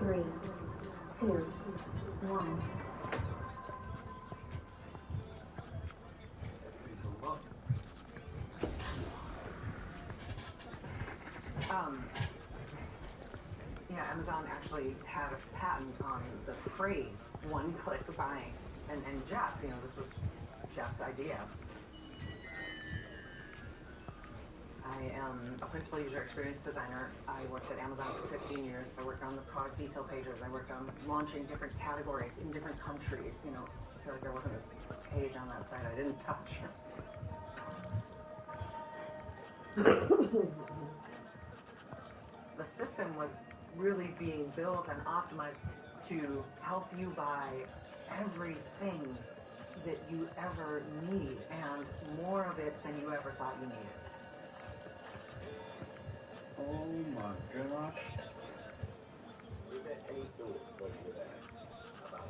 3, 2, 1. Yeah, Amazon actually had a patent on the phrase one-click buying. And Jeff, you know, this was Jeff's idea. I am a principal user experience designer. I worked at Amazon for 15 years. I worked on the product detail pages. I worked on launching different categories in different countries. You know, I feel like there wasn't a page on that site I didn't touch. The system was really being built and optimized to help you buy everything that you ever need and more of it than you ever thought you needed. Oh my gosh. Is there any thought when you were there about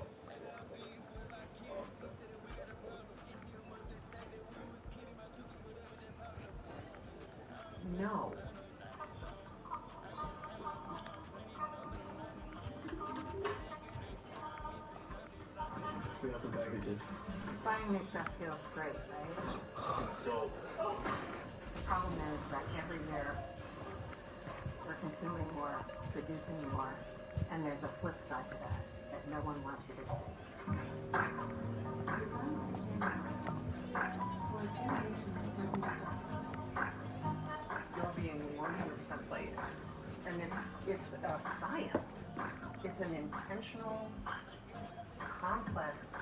No. We got some packages. Buying new stuff feels great, right? it's dope? The problem is that every year we're consuming more, producing more, and there's a flip side to that no one wants you to see. You're being 100% played. And it's a science. It's an intentional, complex,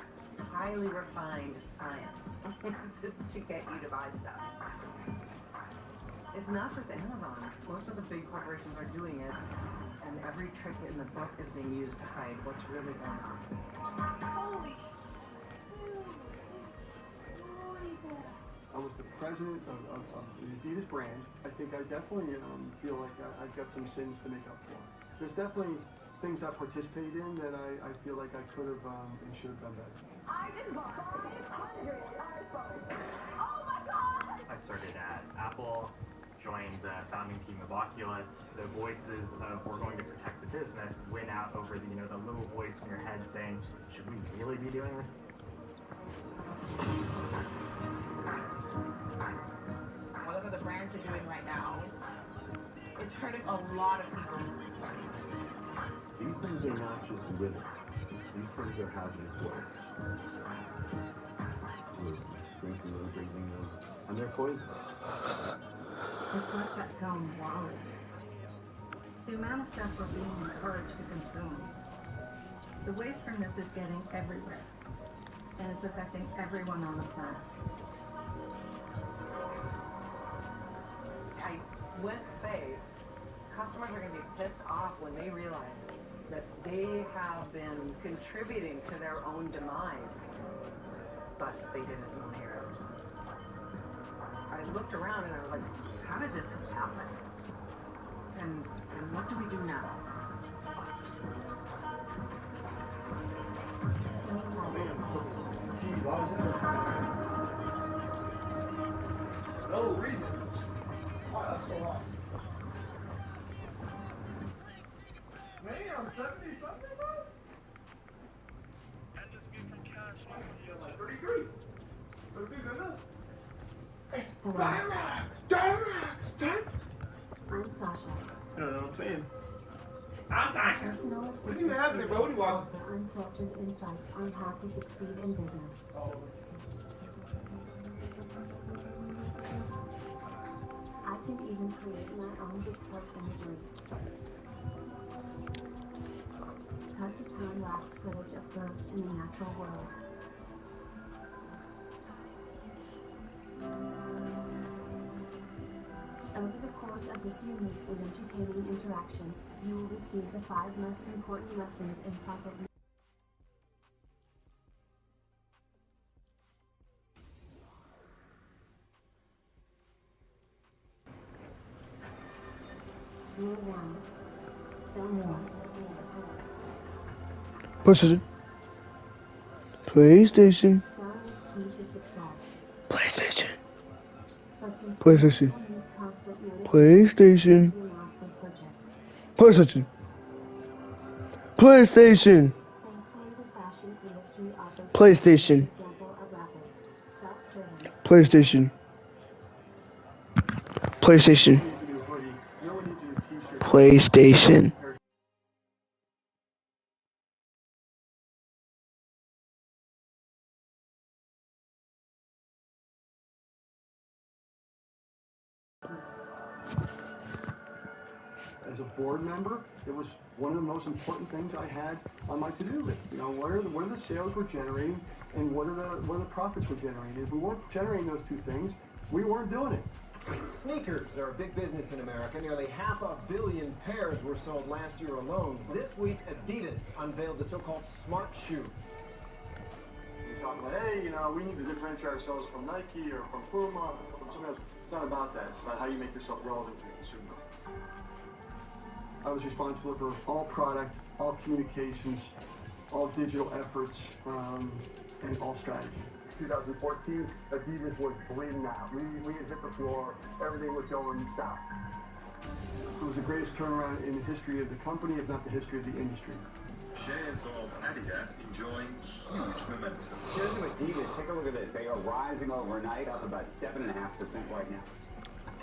highly refined science to get you to buy stuff. It's not just Amazon. Most of the big corporations are doing it, and every trick in the book is being used to hide what's really going on. Holy I was the president of the Adidas brand. I think I definitely feel like I've got some sins to make up for. There's definitely things I participated in that I feel like I could have and should have done better. I just bought 500 iPhones. Oh my God! I started at Apple, joined the founding team of Oculus. The voices of "we're going to protect the business" win out over the the little voice in your head saying, "Should we really be doing this?" Whatever the brands are doing right now, it's hurting a lot of people. These things are not just women. These things are hazardous waste. We're drinking them, breathing them, and they're poison. It's like that film Wall-E. The amount of stuff we're being encouraged to consume. The waste from this is getting everywhere, and it's affecting everyone on the planet. I went to say, customers are going to be pissed off when they realize that they have been contributing to their own demise, but they didn't want to hear it. I looked around and I was like, how did this happen? And what do we do now? Gee, why was that? No reason. Wow, that's so off. Man, I'm 70 something, bro? Yeah, like 33. 33 good enough. I'm Sasha. You know what I'm saying? I'm Sasha. Personal What assistant do you have there, bro? What do you want? for unfiltered insights on how to succeed in business. I can even create my own bespoke imagery. Cut to time-lapse footage of growth in the natural world. Over the course of this unique and entertaining interaction, you will receive the 5 most important lessons in profit. Rule 1. Sell more. PlayStation. PlayStation. Selling is key to success. PlayStation. But consumers PlayStation. still need constant notifications PlayStation. of the amounts they purchase. PlayStation. PlayStation. Thankfully, the fashion industry offers PlayStation. an example of rapid, self-driven. PlayStation. PlayStation. No one needs a new hoodie. No one needs a new t-shirt. PlayStation. As a board member, it was one of the most important things I had on my to-do list. You know, what are the sales we're generating, and what are the profits we're generating? If we weren't generating those two things, we weren't doing it. Sneakers are a big business in America. Nearly 500 million pairs were sold last year alone. This week, Adidas unveiled the so-called smart shoe. You talk about, hey, you know, we need to differentiate ourselves from Nike or from Puma or from something else. It's not about that. It's about how you make yourself relevant to the consumer. I was responsible for all product, all communications, all digital efforts, and all strategy. 2014, Adidas was bleeding out. We had hit the floor. Everything was going south. It was the greatest turnaround in the history of the company, if not the history of the industry. Shares of Adidas enjoying huge momentum. Shares of Adidas, take a look at this. They are rising overnight, up about 7.5% right now.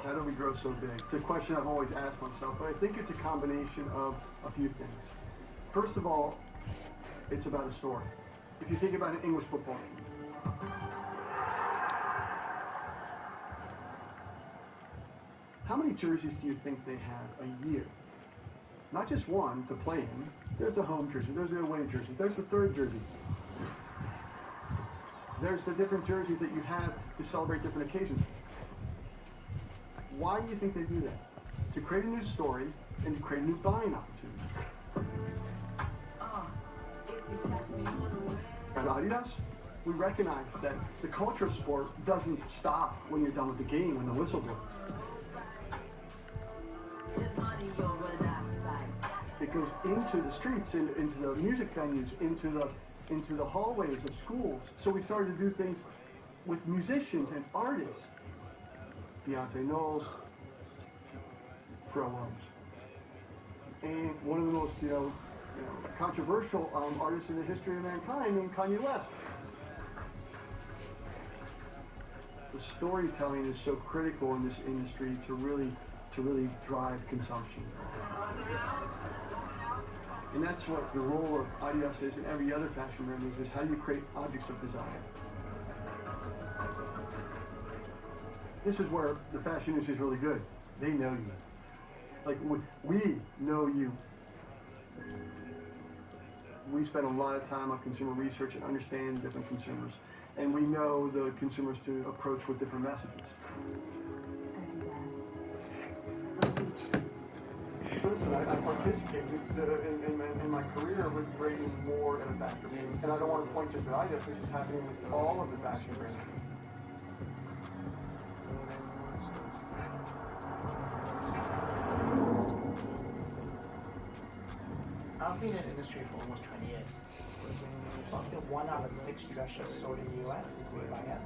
How do we grow so big? It's a question I've always asked myself, but I think it's a combination of a few things. First of all, it's about a story. If you think about an English football team, how many jerseys do you think they have a year? Not just one to play in. There's the home jersey, there's the away jersey, there's the third jersey. There's the different jerseys that you have to celebrate different occasions. Why do you think they do that? To create a new story and to create a new buying opportunity. At Adidas, we recognize that the culture of sport doesn't stop when you're done with the game, when the whistle blows. It goes into the streets, into the music venues, into the hallways of schools. So we started to do things with musicians and artists. Beyonce Knowles, Pharrell Williams. And one of the most, controversial artists in the history of mankind named Kanye West. The storytelling is so critical in this industry to really drive consumption. And that's what the role of Adidas is and every other fashion brand is how you create objects of desire. This is where the fashion industry is really good. They know you. Like, we know you. We spend a lot of time on consumer research and understanding different consumers. And we know the consumers to approach with different messages. Listen, I participated in my career with bringing more in a fashion brand. And I don't want to point just at Adidas. This is happening with all of the fashion brands. I've been in the industry for almost 20 years. I think 1 out of 6 dress shirts sold in the US is made by us.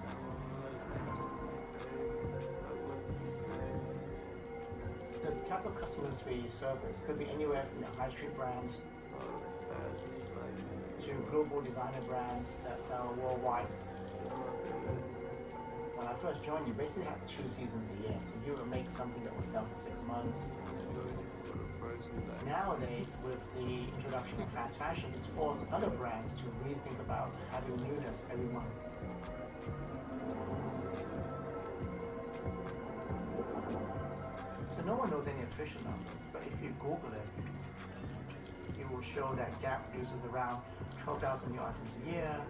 The type of customers we service could be anywhere from the high street brands to global designer brands that sell worldwide. When I first joined, you basically had 2 seasons a year, so you would make something that would sell for 6 months. Nowadays, with the introduction of fast fashion, it's forced other brands to really think about having newness every month. So no one knows any official numbers, but if you Google it, it will show that Gap produces around 12,000 new items a year.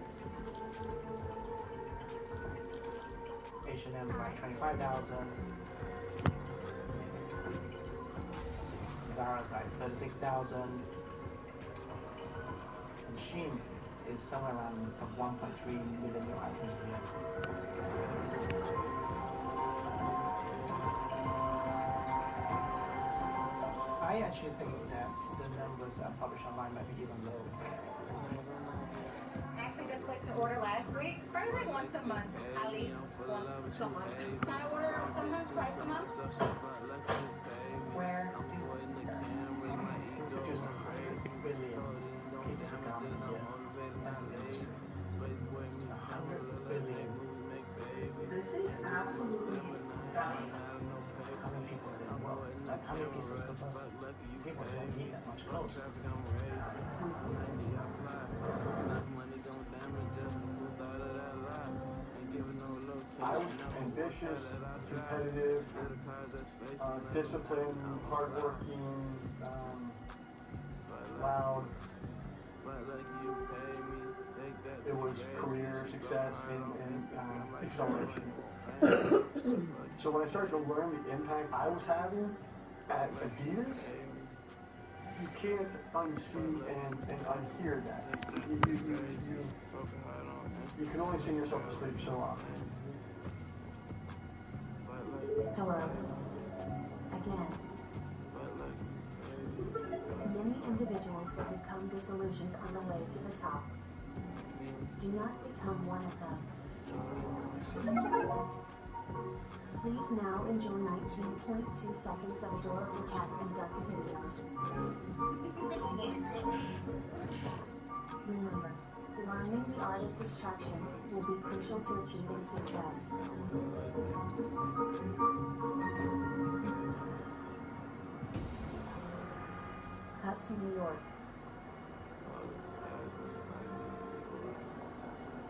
H&M is like 25,000. Zara is like 36,000. And Shein is somewhere around 1.3 million new items a year. I actually think that the numbers that are published online might be even lower. I actually just clicked to order last week. Probably like once a month, at least once a month. So I order sometimes twice a month. Where do we start? We produce 100 billion like, how many pieces per person? People don't need that much clothes. I was ambitious, competitive, disciplined, hardworking, loud. It was career success and acceleration. So when I started to learn the impact I was having at Adidas, you can't unsee and unhear that. You can only sing yourself to sleep so often. Hello. Again. Many individuals will become disillusioned on the way to the top. Do not become one of them. Please now enjoy 19.2 seconds of adorable cat and duck videos. Remember, learning the art of distraction will be crucial to achieving success. Cut to New York.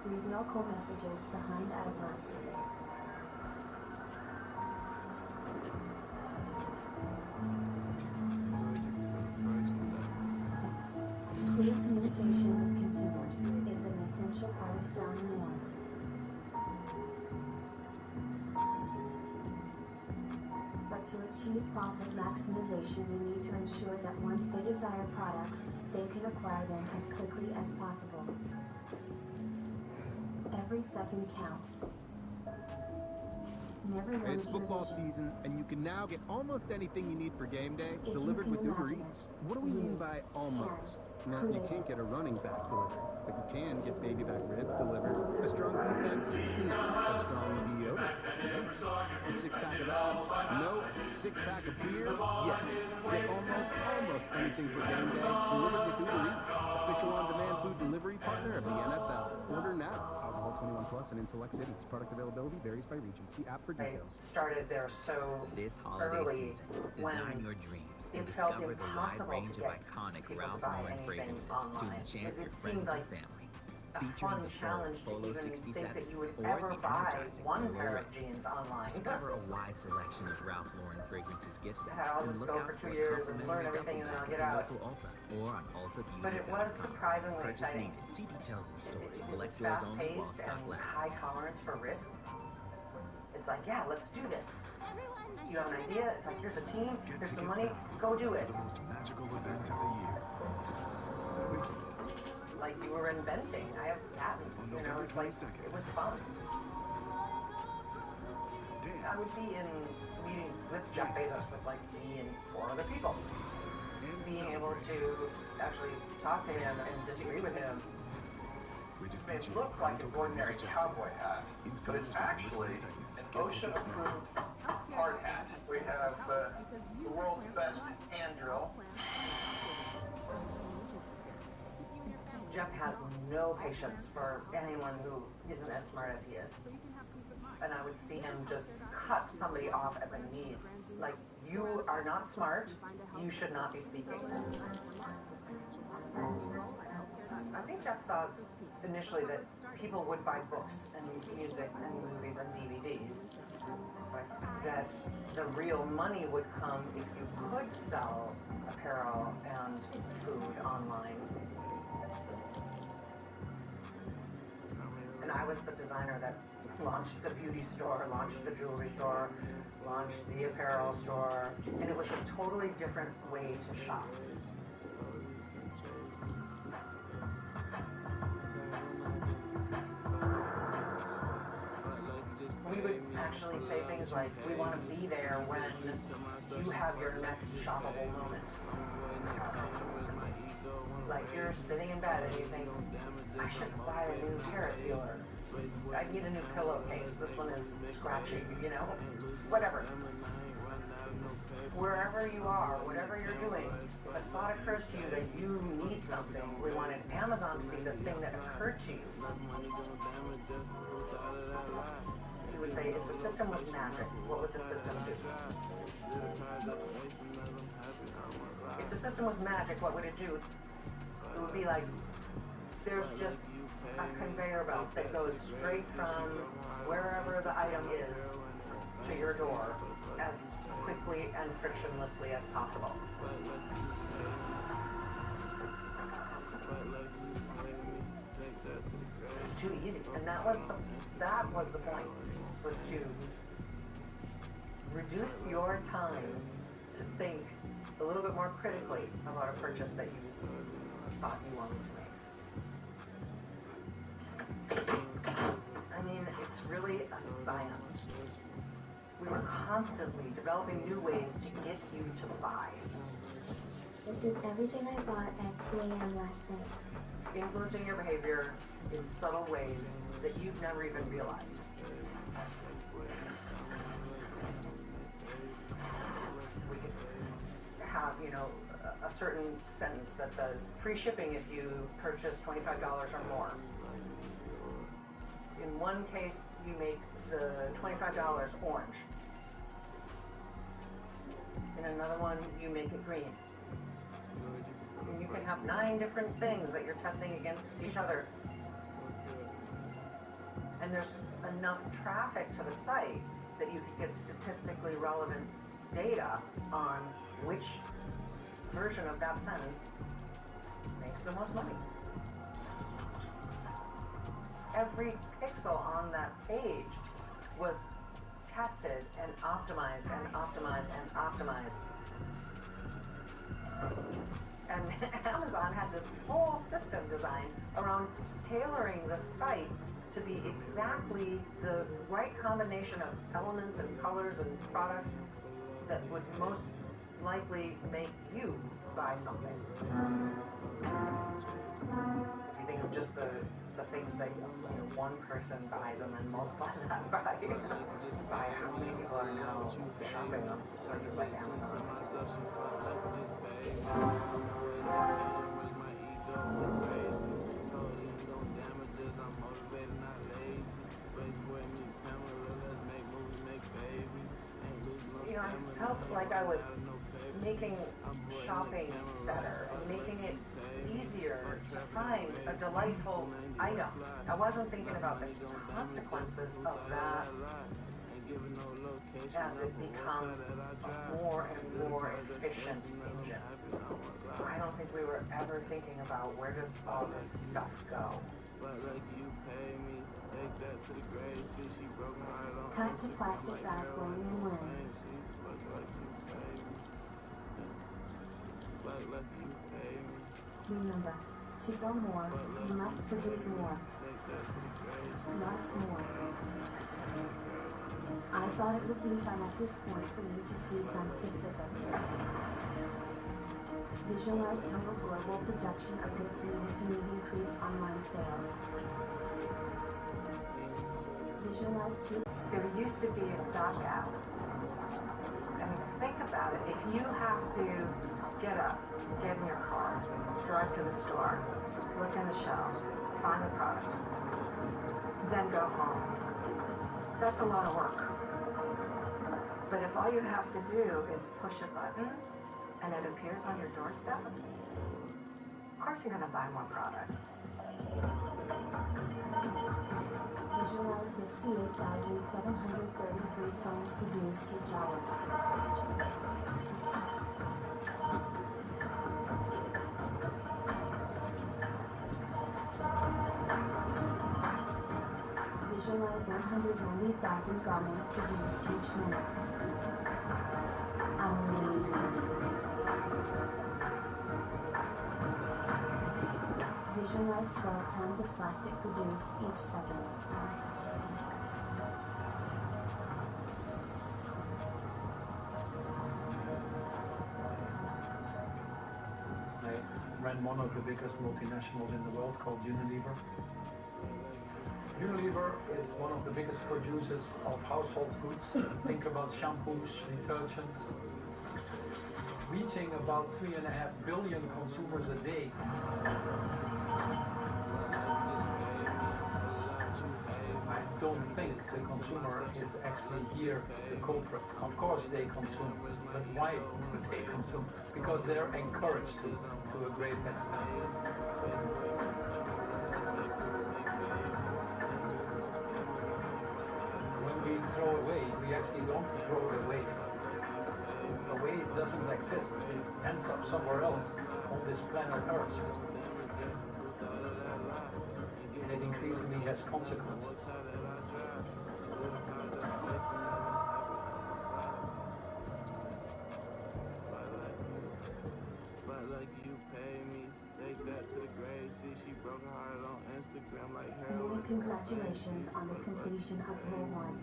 Reveal core messages behind adverts. Clear communication with consumers is an essential part of selling more. But to achieve profit maximization, you need to ensure that once they desire products, they can acquire them as quickly as possible. Every second counts. Never limit It's football your vision. season, and you can now get almost anything you need for game day If delivered you with can Uber imagine Eats. it, What do we you mean by almost? Well, you create can't it. get a running back delivered, but you can get baby back ribs delivered. A strong defense? No. A strong deodorant? Yes. A six-pack of abs? No. Six-pack of beer? Yes. Get almost anything for game day delivered with Uber Eats, official on-demand food delivery partner of the NFL. Order now. Alcohol 21 plus and in select cities. Product availability varies by region. See app for details. Started there so This holiday early season, when design your dreams and it felt discover the wide impossible range to of get iconic people to Ralph buy Lauren anything fragrances to online. enchant your It friends seemed like and family. a Featuring fun the challenge to Polo even 67 think that you would or ever the buy energizing one Polo pair Red. of jeans online. Discover a wide selection of Ralph Lauren fragrances gift sets I'll and just look go out for 2 for a years and complimentary learn everything and then I'll double get pack out. at your local Ulta or on ultabeauty.com. But it was surprisingly Purchase exciting. needed. See details in stores. It Select was stores only while fast-paced stock and lasts. high tolerance for risk. It's like, yeah, let's do this. You have an idea, it's like, here's a team, here's some money, go do it. The most magical event of the year. Like you were inventing. I have patents, you know, it's like, it was fun. I would be in meetings with Jeff Bezos with like me and 4 other people. Being able to actually talk to him and disagree with him. This may look like an ordinary cowboy hat, but it's actually an OSHA-approved hard hat. We have the world's best hand drill. Jeff has no patience for anyone who isn't as smart as he is. And I would see him just cut somebody off at the knees. Like, you are not smart, you should not be speaking. I think Jeff saw initially that people would buy books and music and movies and DVDs. That the real money would come if you could sell apparel and food online. And I was the designer that launched the beauty store, launched the jewelry store, launched the apparel store, and it was a totally different way to shop. We would actually say things like, we want to be there when you have your next shoppable moment. Like you're sitting in bed and you think, I should buy a new tarot peeler. I need a new pillowcase. This one is scratchy, you know? Whatever. Wherever you are, whatever you're doing, a thought occurs to you that you need something. We wanted Amazon to be the thing that occurred to you. we would say, if the system was magic, what would the system do? If the system was magic, what would it do? It would be like, there's just a conveyor belt that goes straight from wherever the item is to your door as quickly and frictionlessly as possible. It's too easy, and that was the point, was to reduce your time to think a little bit more critically about a purchase that you thought you wanted to make. I mean, it's really a science. We were constantly developing new ways to get you to buy. This is everything I bought at 2 a.m. last night. Influencing your behavior in subtle ways that you've never even realized. We could have, you know, a certain sentence that says free shipping if you purchase $25 or more. In one case, you make the $25 orange. In another one, you make it green. And you can have 9 different things that you're testing against each other. And there's enough traffic to the site that you could get statistically relevant data on which version of that sentence makes the most money. Every pixel on that page was tested and optimized and optimized and optimized. And Amazon had this whole system designed around tailoring the site to be exactly the right combination of elements and colors and products that would most likely make you buy something. If you think of just the things that one person buys and then multiply that by how many people are now shopping on places like Amazon. You know, I felt like I was making shopping better and making it easier to find a delightful item. I wasn't thinking about the consequences of that as it becomes a more and more efficient engine. I don't think we were ever thinking about where does all this stuff go. Cut to plastic bag blowing in wind. Remember, to sell more, you must produce more. Lots more. I thought it would be fun at this point for you to see some specifics. Visualize total global production of goods needed to meet increased online sales. Visualize two. There used to be a stock out. I mean, think about it. If you have to get up, get in your car, drive to the store, look in the shelves, find the product, then go home, that's a lot of work. But if all you have to do is push a button and it appears on your doorstep, of course you're going to buy more products. Visualize 68,733 phones produced each hour. Visualize 190,000 garments produced each minute. Amazing. Visualize 12 tons of plastic produced each second. I ran one of the biggest multinationals in the world called Unilever. Unilever is one of the biggest producers of household goods. Think about shampoos, detergents, reaching about 3.5 billion consumers a day. don't think the consumer is actually here the culprit. Of course they consume, but why do they consume? Because they're encouraged to a great extent. When we throw away, we actually don't throw it away. Away doesn't exist. It ends up somewhere else on this planet Earth. And it increasingly has consequences. Many congratulations on the completion of Rule 1.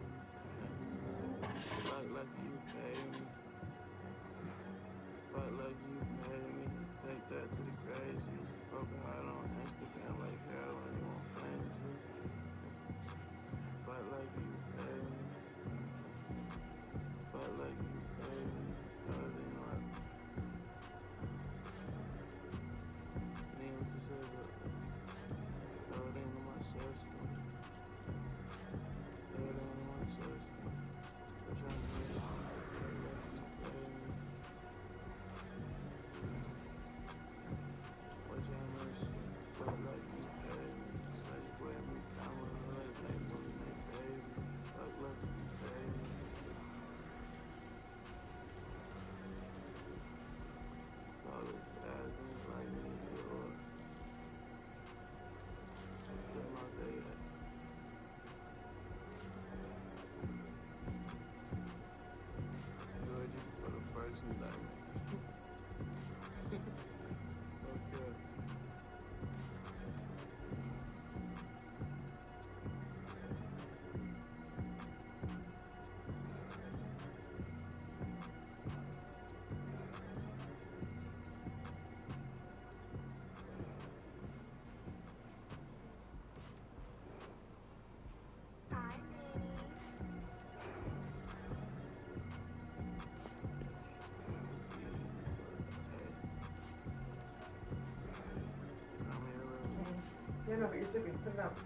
Yeah, no, but you're sleeping. Put it up.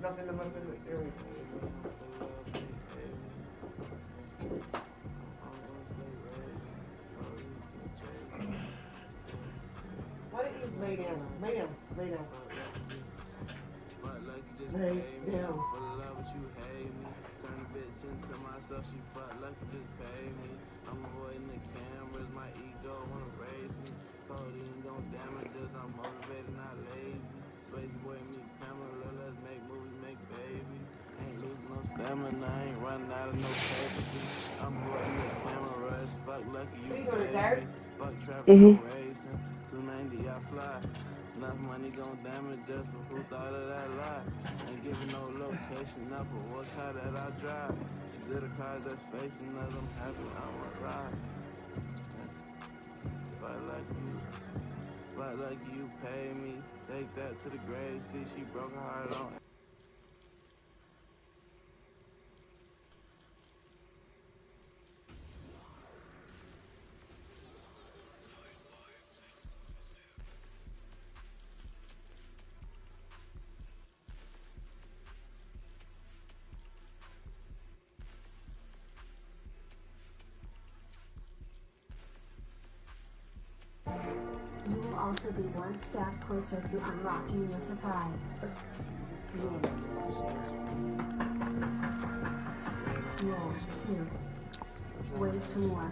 Nothing to move in the area. Why don't you lay down? Lay down. Lay down. Lay down. I'm avoiding the cameras, my ego wanna raise me. Codeine don't damage us, I'm motivated, not lazy. Space boy, me, Pamela, let's make movies, make babies. Ain't losing no stamina, ain't running out of no paper. I'm avoiding the camera rush, fuck lucky you baby. Fuck traffic, I'm racing, 290 I fly. Enough money gon' damage us, but who thought of that lie? Ain't giving no location up, or what car that I drive. These little cars that's facing us, I'm happy I'm alive. But like you pay me, take that to the grave. See, she broke her heart on. You will also be one step closer to unlocking your surprise. Roll 2. Waste more.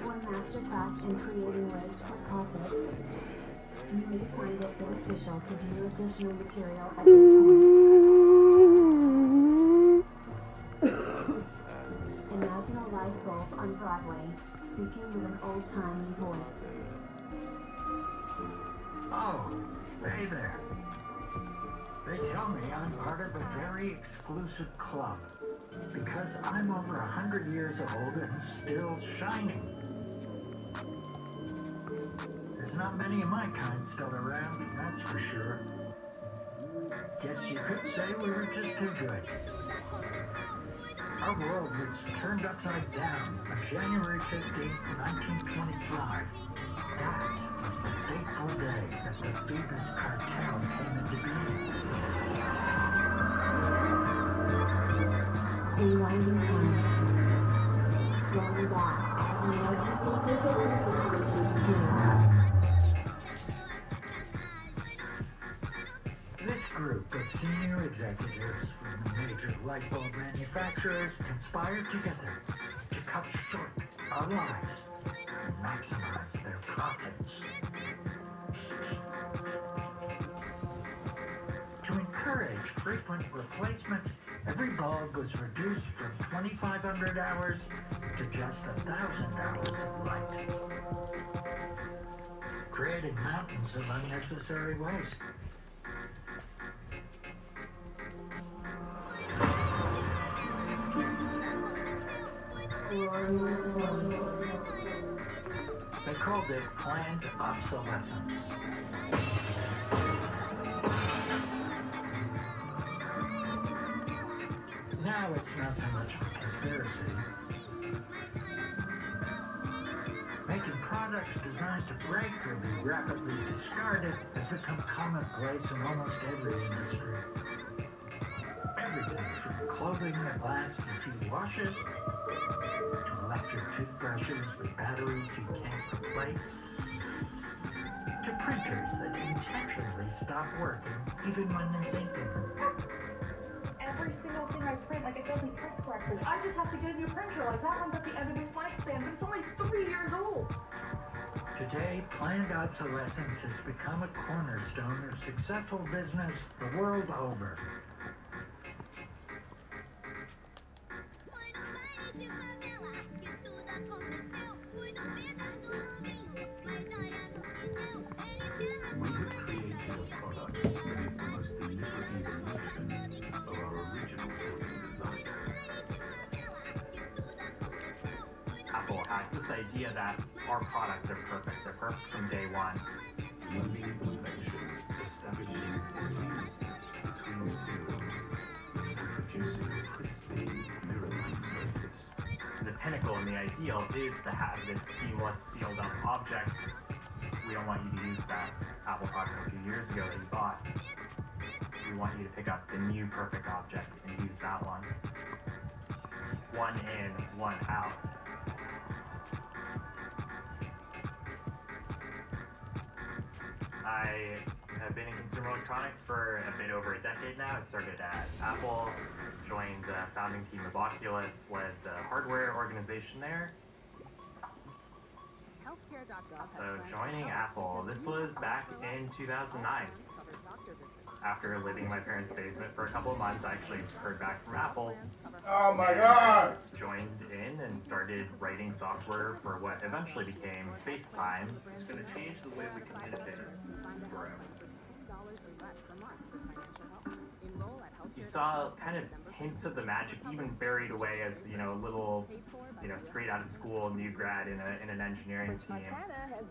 One masterclass in creating waste for profit. You may find it beneficial to view additional material at this point. Imagine a light bulb on Broadway, speaking with an old-timey voice. Oh, hey there. They tell me I'm part of a very exclusive club, because I'm over 100 years old and still shining. There's not many of my kind still around, that's for sure. Guess you could say we were just too good. Our world was turned upside down on January 15, 1925. That was the fateful day that the Phoebus cartel came into being. Rewinding time. Going back. Now to pre-concepted situations beginning. This group of senior executives from major light bulb manufacturers conspired together to cut short our lives and maximize their profits. To encourage frequent replacement, every bulb was reduced from 2,500 hours to just 1,000 hours of light, creating mountains of unnecessary waste. They called it planned obsolescence. Now it's not so much of a conspiracy. Making products designed to break or be rapidly discarded has become commonplace in almost every industry. Everything from clothing that lasts a few washes, to electric toothbrushes with batteries you can't replace, to printers that intentionally stop working even when there's ink in them. Every single thing I print, like, it doesn't print correctly. I just have to get a new printer. Like, that one's at the end of its lifespan, but it's only 3 years old. Today, planned obsolescence has become a cornerstone of successful business the world over. We have created a product that is the most deliberate evolution of our original building design. Apple had this idea that our products are perfect. They're perfect from day one. Learning imperfections, establishing seamlessness between materials, and producing a pristine mirror-like surface. The pinnacle and the ideal is to have this seamless, sealed-up object. We don't want you to use that Apple product a few years ago that you bought. We want you to pick up the new perfect object and use that one. One in, one out. I have been in consumer electronics for a bit over a decade now. I started at Apple, joined the founding team of Oculus, led the hardware organization there. So joining Apple, this was back in 2009. After living in my parents' basement for a couple of months, I actually heard back from Apple. Oh my God! Joined in and started writing software for what eventually became FaceTime. It's going to change the way we communicate forever. You saw kind of hints of the magic, even buried away as, you know, a little, you know, straight out of school new grad in an engineering team.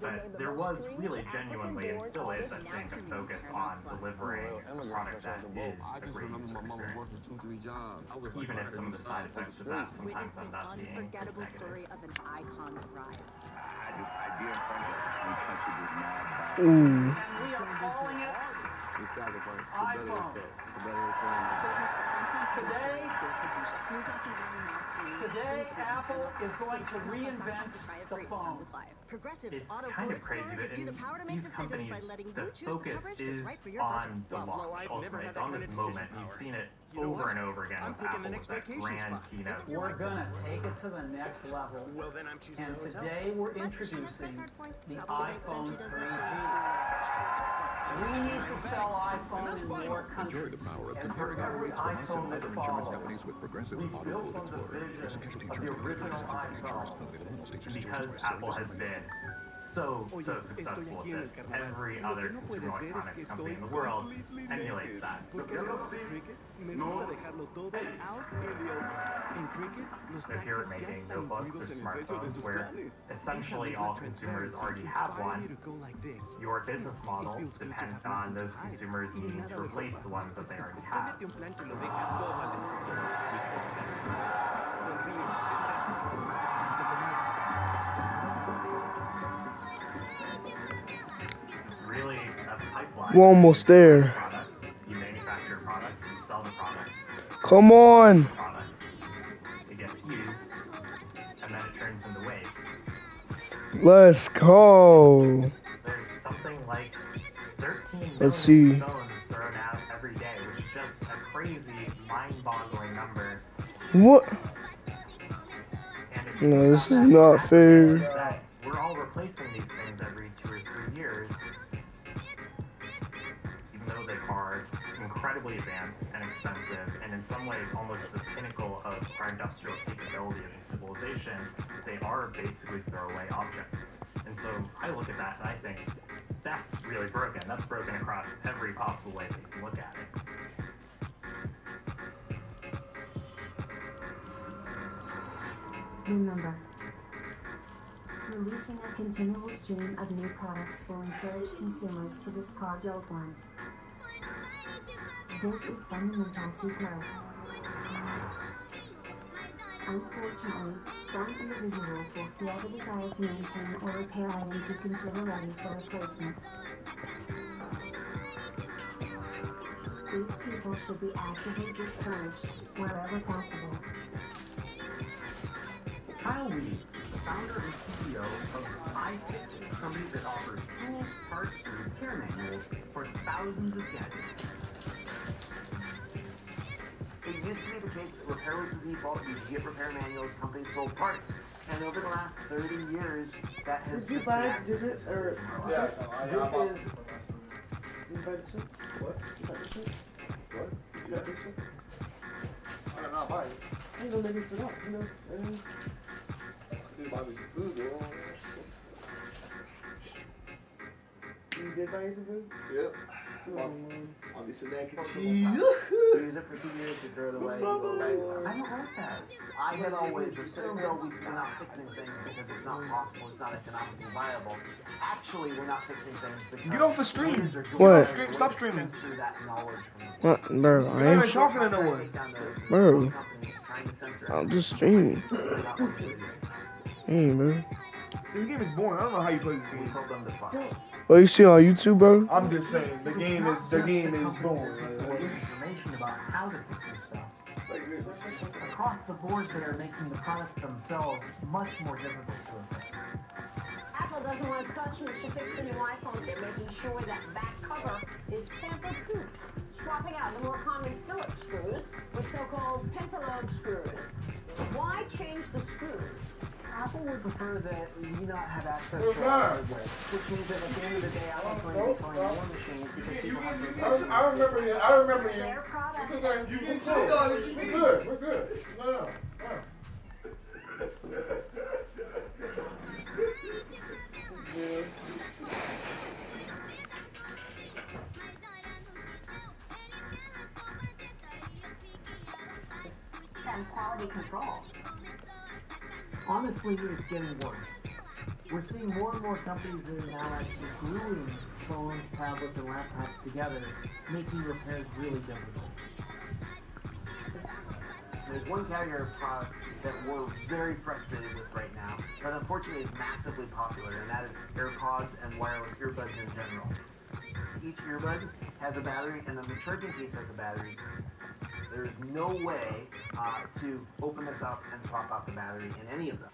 But there was really genuinely, and still is, I think, a focus on delivering a product that is a great user experience. Even if some of the side effects of that sometimes end up being negative. Ooh. We are calling it iPhone. Today, Apple is going to reinvent the phone. It's kind of crazy that in these companies, the focus is on the launch. Ultimately, it's on this moment. You've seen it over and over again with Apple with that grand keynote. We're gonna take it to the next level. And today we're introducing the iPhone 3G. We need to sell iPhone in more countries, and for every iPhone that follows, we built on the vision of the original iPhone. Because Apple has been so successful with this, every other consumer electronics company in the world emulates that. They're here at making notebooks or smartphones where essentially all consumers already have one. Your business model depends on those consumers needing to replace the ones that they already have. We're almost there. You manufacture a product, you sell the product. Come on. It gets used, and then it turns into waste. Let's go. There's something like 13 Let's million see. phones thrown out every day, which is just a crazy, mind-boggling number. What? No, this is not fair. We're all replacing these things every 2 or 3 years, even though they are incredibly advanced and expensive, and in some ways almost the pinnacle of our industrial capability as a civilization. They are basically throwaway objects. And so I look at that and I think, that's really broken. That's broken across every possible way that you can look at it. Remember, releasing a continual stream of new products will encourage consumers to discard old ones. This is fundamental to growth. Unfortunately, some individuals will feel the desire to maintain or repair items you consider ready for replacement. These people should be actively discouraged wherever possible. Kyle Reeves, the founder and CEO of iFixit, a company that offers tools, parts, and repair manuals for thousands of gadgets. It used to be the case that repair was the default. You could get repair manuals, companies sold parts. And over the last 30 years, that has Did you buy this or yeah, this is you buy this one? What? You buy this one? What? You got this one? I don't know, why? I ain't gonna make this for that, you know. You buy me some food, though. You did buy you some food? Yep. I'll be some mac and cheese. Use it for 2 years, you throw it away, you go away. I don't like that. I had always assumed, no, we're not fixing things because it's not possible, it's not economically viable. Actually, we're not fixing things because Get off the stream. What? Stop streaming. What, bro? I You're not ain't even talking to no one. Bro. I'm just streaming. Hey, bro. This game is boring. I don't know how you play this game. What you see on YouTube, bro? I'm just saying the game is boring. Information about how to fix your stuff. Across the board, they are making the products themselves much more difficult to repair. Apple doesn't want its customers to fix the new iPhone. They're making sure that back cover is tamper-proof, swapping out the more common Phillips screws with so-called pentalobe screws. Why change the screws? Apple would prefer that you not have access to hardware, which means that at the end of the day, Apple's going to be selling more machines because people have to. I remember you. You can tell. We're good. We're good. No. And quality control. Honestly, it's getting worse. We're seeing more and more companies that are now actually gluing phones, tablets, and laptops together, making repairs really difficult. There's one category of product that we're very frustrated with right now, that unfortunately is massively popular, and that is AirPods and wireless earbuds in general. Each earbud has a battery, and then the charging case has a battery. There is no way to open this up and swap out the battery in any of them.